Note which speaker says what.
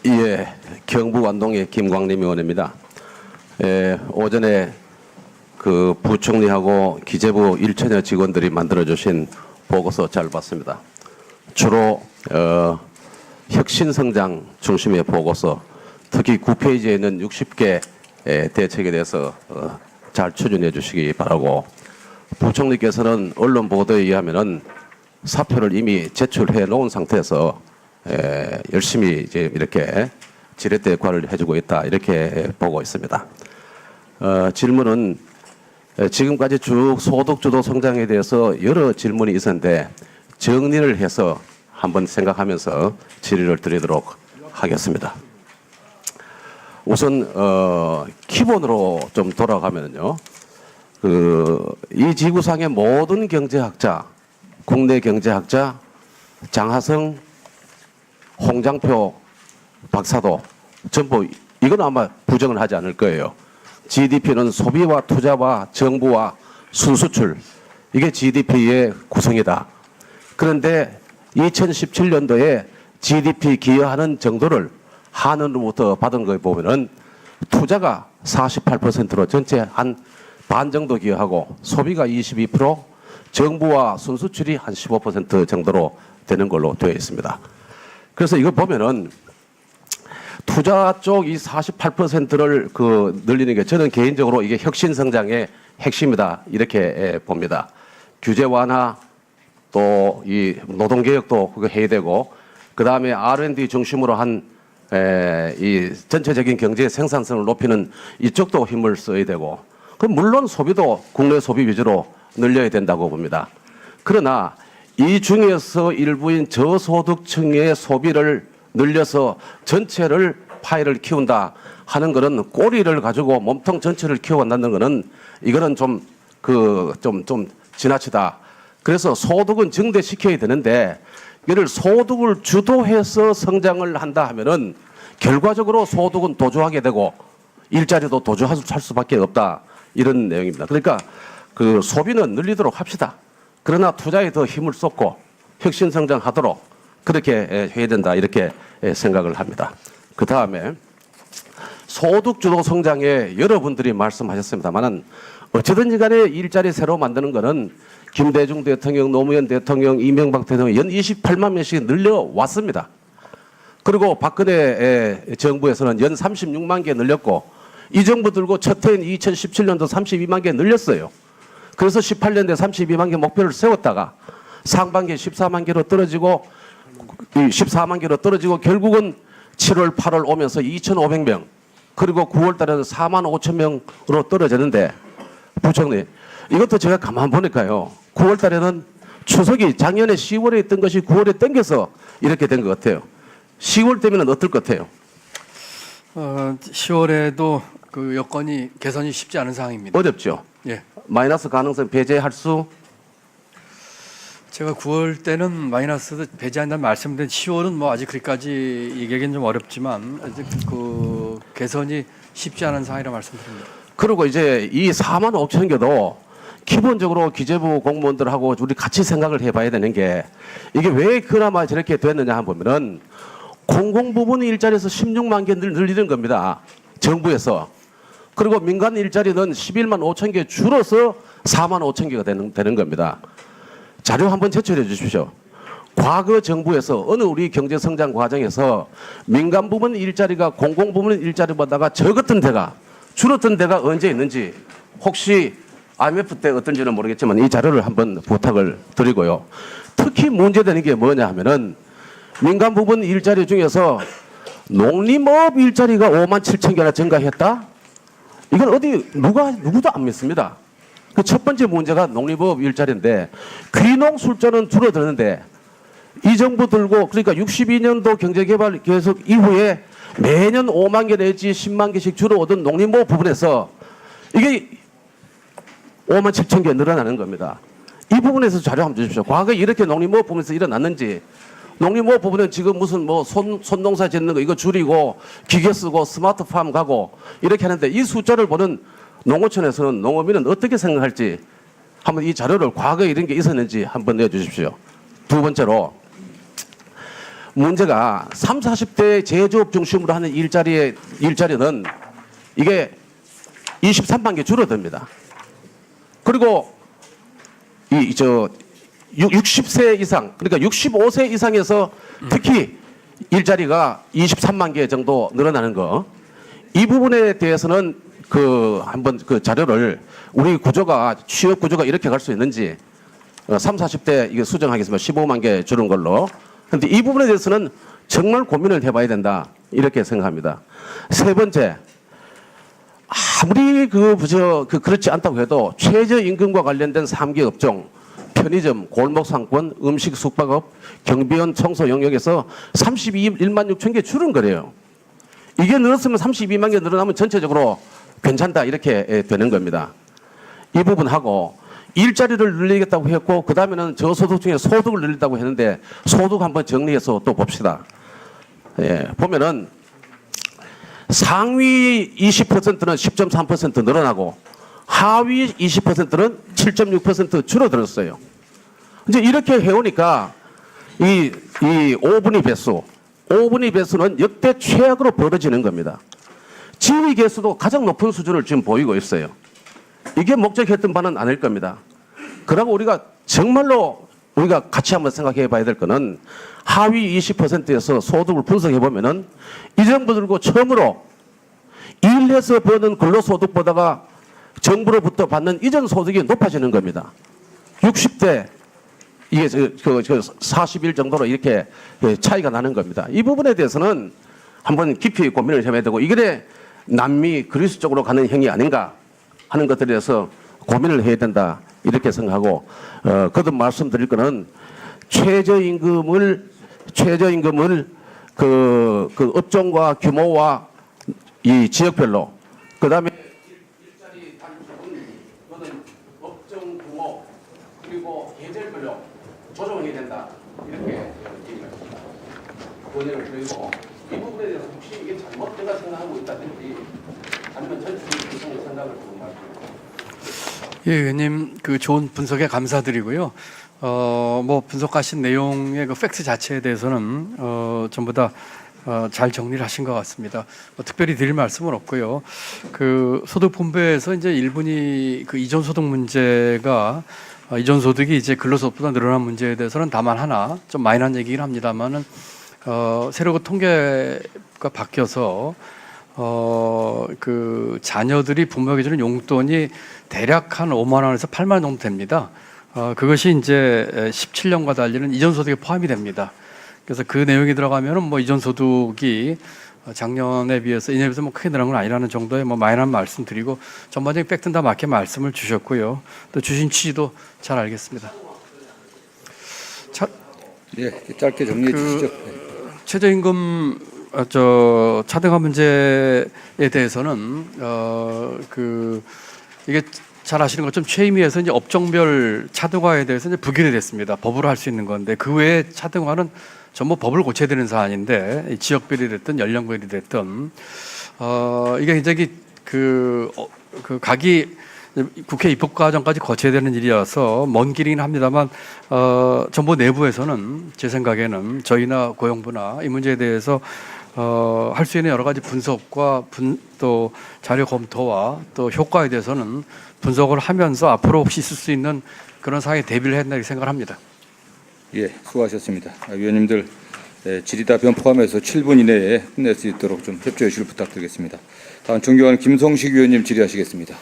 Speaker 1: 예, 경북 안동의 김광림 의원입니다. 오전에 그 부총리하고 기재부 1천여 직원들이 만들어주신 보고서 잘 봤습니다. 주로 혁신성장 중심의 보고서, 특히 9페이지에 있는 60개 대책에 대해서 잘 추진해 주시기 바라고, 부총리께서는 언론 보도에 의하면은 사표를 이미 제출해 놓은 상태에서 열심히 이제 이렇게 지렛대 역할을 해주고 있다, 이렇게 보고 있습니다. 질문은 지금까지 쭉 소득주도 성장에 대해서 여러 질문이 있었는데 정리를 해서 한번 생각하면서 질의를 드리도록 하겠습니다. 우선 기본으로 좀 돌아가면요, 이 지구상의 모든 경제학자, 국내 경제학자, 장하성, 홍장표 박사도 전부 이건 아마 부정을 하지 않을 거예요. GDP는 소비와 투자와 정부와 순수출, 이게 GDP의 구성이다. 그런데 2017년도에 GDP 기여하는 정도를 한은으로부터 받은 거 보면은 투자가 48%로 전체 한 반 정도 기여하고, 소비가 22%, 정부와 순수출이 한 15% 정도로 되는 걸로 되어 있습니다. 그래서 이거 보면은 투자 쪽 이 48%를 늘리는 게 저는 개인적으로 이게 혁신 성장의 핵심이다, 이렇게 봅니다. 규제 완화, 또 이 노동 개혁도 그거 해야 되고, 그 다음에 R&D 중심으로 한 이 전체적인 경제 생산성을 높이는 이쪽도 힘을 써야 되고, 그럼 물론 소비도 국내 소비 위주로 늘려야 된다고 봅니다. 그러나 이 중에서 일부인 저소득층의 소비를 늘려서 전체를 파이를 키운다 하는 것은, 꼬리를 가지고 몸통 전체를 키워간다는 것은 이거는 좀 지나치다. 그래서 소득은 증대시켜야 되는데, 이를 소득을 주도해서 성장을 한다 하면은 결과적으로 소득은 도주하게 되고 일자리도 도주할 수밖에 없다, 이런 내용입니다. 그러니까 소비는 늘리도록 합시다. 그러나 투자에 더 힘을 쏟고 혁신 성장하도록 그렇게 해야 된다, 이렇게 생각을 합니다. 그 다음에 소득 주도 성장에 여러분들이 말씀하셨습니다만은, 어찌든지 간에 일자리 새로 만드는 거는 김대중 대통령, 노무현 대통령, 이명박 대통령 연 28만 명씩 늘려왔습니다. 그리고 박근혜 정부에서는 연 36만 개 늘렸고, 이 정부 들고 첫 해인 2017년도 32만 개 늘렸어요. 그래서 18년도에 32만 개 목표를 세웠다가 상반기에 14만 개로 떨어지고, 14만 개로 떨어지고 결국은 7월, 8월 오면서 2,500명, 그리고 9월 달에는 4만 5천 명으로 떨어졌는데, 부총리, 이것도 제가 가만 보니까요, 9월 달에는 추석이 작년에 10월에 있던 것이 9월에 땡겨서 이렇게 된 것 같아요. 10월 되면 어떨 것 같아요?
Speaker 2: 10월에도 그 여건이 개선이 쉽지 않은 상황입니다.
Speaker 1: 어렵죠.
Speaker 2: 예.
Speaker 1: 마이너스 가능성 배제할 수?
Speaker 2: 제가 9월 때는 마이너스도 배제한다는 말씀드린 10월은 뭐 아직 그리까지 얘기하기는 좀 어렵지만 아직 그 개선이 쉽지 않은 상황이라 말씀드립니다.
Speaker 1: 그리고 이제 이 4만 5천 개도 기본적으로 기재부 공무원들하고 우리 같이 생각을 해봐야 되는 게, 이게 왜 그나마 저렇게 됐느냐 보면은 공공부문 일자리에서 16만 개 늘리는 겁니다, 정부에서. 그리고 민간 일자리는 11만 5천 개 줄어서 4만 5천 개가 되는 겁니다. 자료 한번 제출해 주십시오. 과거 정부에서 어느 우리 경제 성장 과정에서 민간 부문 일자리가 공공 부문 일자리보다가 적었던 데가, 줄었던 데가 언제 있는지, 혹시 IMF 때 어떤지는 모르겠지만 이 자료를 한번 부탁을 드리고요. 특히 문제되는 게 뭐냐 하면은, 민간 부분 일자리 중에서 농림업 일자리가 5만 7천 개나 증가했다? 이건 누구도 안 믿습니다. 그 첫 번째 문제가 농림업 일자리인데, 귀농 술자는 줄어드는데, 이 정부 들고, 그러니까 62년도 경제개발 계속 이후에 매년 5만 개 내지 10만 개씩 줄어오던 농림업 부분에서 이게 5만 7천 개 늘어나는 겁니다. 이 부분에서 자료 한번 주십시오. 과거에 이렇게 농림업 부분에서 일어났는지, 농림업 부분은 지금 무슨 뭐 손농사 짓는 거 이거 줄이고 기계 쓰고 스마트팜 가고 이렇게 하는데, 이 숫자를 보는 농어촌에서는 농어민은 어떻게 생각할지 한번 이 자료를 과거에 이런 게 있었는지 한번 내주십시오. 두 번째로, 문제가 30, 40대 제조업 중심으로 하는 일자리는 이게 23만 개 줄어듭니다. 그리고 60세 이상, 그러니까 65세 이상에서 특히 일자리가 23만 개 정도 늘어나는 거. 이 부분에 대해서는 한번 그 자료를 우리 구조가 취업 구조가 이렇게 갈 수 있는지 30, 40대 이게 수정하겠습니다. 15만 개 줄은 걸로. 그런데 이 부분에 대해서는 정말 고민을 해봐야 된다 이렇게 생각합니다. 세 번째, 아무리 그렇지 않다고 해도 최저임금과 관련된 3개 업종, 편의점, 골목상권, 음식 숙박업, 경비원, 청소 영역에서 31만 6천 개 줄은 거래요. 이게 늘었으면 32만 개 늘어나면 전체적으로 괜찮다 이렇게 되는 겁니다. 이 부분하고 일자리를 늘리겠다고 했고 그 다음에는 저소득층의 소득을 늘린다고 했는데 소득 한번 정리해서 또 봅시다. 예, 보면은 상위 20%는 10.3% 늘어나고 하위 20%는 7.6% 줄어들었어요. 이제 이렇게 해오니까 이 5분위 배수는 역대 최악으로 벌어지는 겁니다. 지위 개수도 가장 높은 수준을 지금 보이고 있어요. 이게 목적했던 바는 아닐 겁니다. 그러고 우리가 정말로 우리가 같이 한번 생각해 봐야 될 거는 하위 20%에서 소득을 분석해 보면은 이 정부 들고 처음으로 일해서 버는 근로소득보다가 정부로부터 받는 이전 소득이 높아지는 겁니다. 60대 이게 40일 정도로 이렇게 차이가 나는 겁니다. 이 부분에 대해서는 한번 깊이 고민을 해봐야 되고 이게 남미 그리스 쪽으로 가는 행위 아닌가 하는 것들에 대해서 고민을 해야 된다 이렇게 생각하고 거듭 말씀드릴 거는 최저임금을 그 업종과 규모와 이 지역별로 그다음에 일자리 단축은 업종 규모 그리고 계절별로 조정해야 된다 이렇게 건의를 드리고 이 부분에 대해서 혹시 이게 잘못 제가 생각하고 있다든지 아니면 전체적인 구성의 생각을 좀 말씀해
Speaker 2: 예, 의원님 그 좋은 분석에 감사드리고요. 뭐 분석하신 내용의 그 팩트 자체에 대해서는 전부 다 잘 정리를 하신 것 같습니다. 특별히 드릴 말씀은 없고요. 그 소득분배에서 이제 1분이 그 이전소득 문제가 이전소득이 이제 근로소득보다 늘어난 문제에 대해서는 다만 하나 좀 마이너한 얘기긴 합니다만은 새로 그 통계가 바뀌어서 그 자녀들이 부모에게 주는 용돈이 대략 한 5만 원에서 8만 원 정도 됩니다. 그것이 이제 17년과 달리는 이전 소득에 포함이 됩니다. 그래서 그 내용이 들어가면은 뭐 이전 소득이 작년에 비해서 이년에 비해서 뭐 크게 늘어난 건 아니라는 정도의 뭐 마이너한 말씀드리고 전반적인 팩트는 다 맞게 말씀을 주셨고요. 또 주신 취지도 잘 알겠습니다.
Speaker 3: 예, 짧게 정리해 주시죠.
Speaker 2: 최저임금 차등화 문제에 대해서는 이게 잘 아시는 것처럼 최임위에서 이제 업종별 차등화에 대해서 이제 부결이 됐습니다. 법으로 할 수 있는 건데 그 외에 차등화는 전부 법을 고쳐야 되는 사안인데 지역별이 됐든 연령별이 됐든 이게 이제 각이 국회 입법 과정까지 거쳐야 되는 일이어서 먼 길이긴 합니다만 정부 내부에서는 제 생각에는 저희나 고용부나 이 문제에 대해서 할 수 있는 여러 가지 분석과 또 자료 검토와 또 효과에 대해서는 분석을 하면서 앞으로 혹시 있을 수 있는 그런 사항에 대비를 해야 된다고 생각을 합니다.
Speaker 3: 예, 수고하셨습니다. 위원님들 질의답변 포함해서 7분 이내에 끝낼 수 있도록 좀 협조해 주시길 부탁드리겠습니다. 다음 존경하는 김성식 위원님 질의하시겠습니다.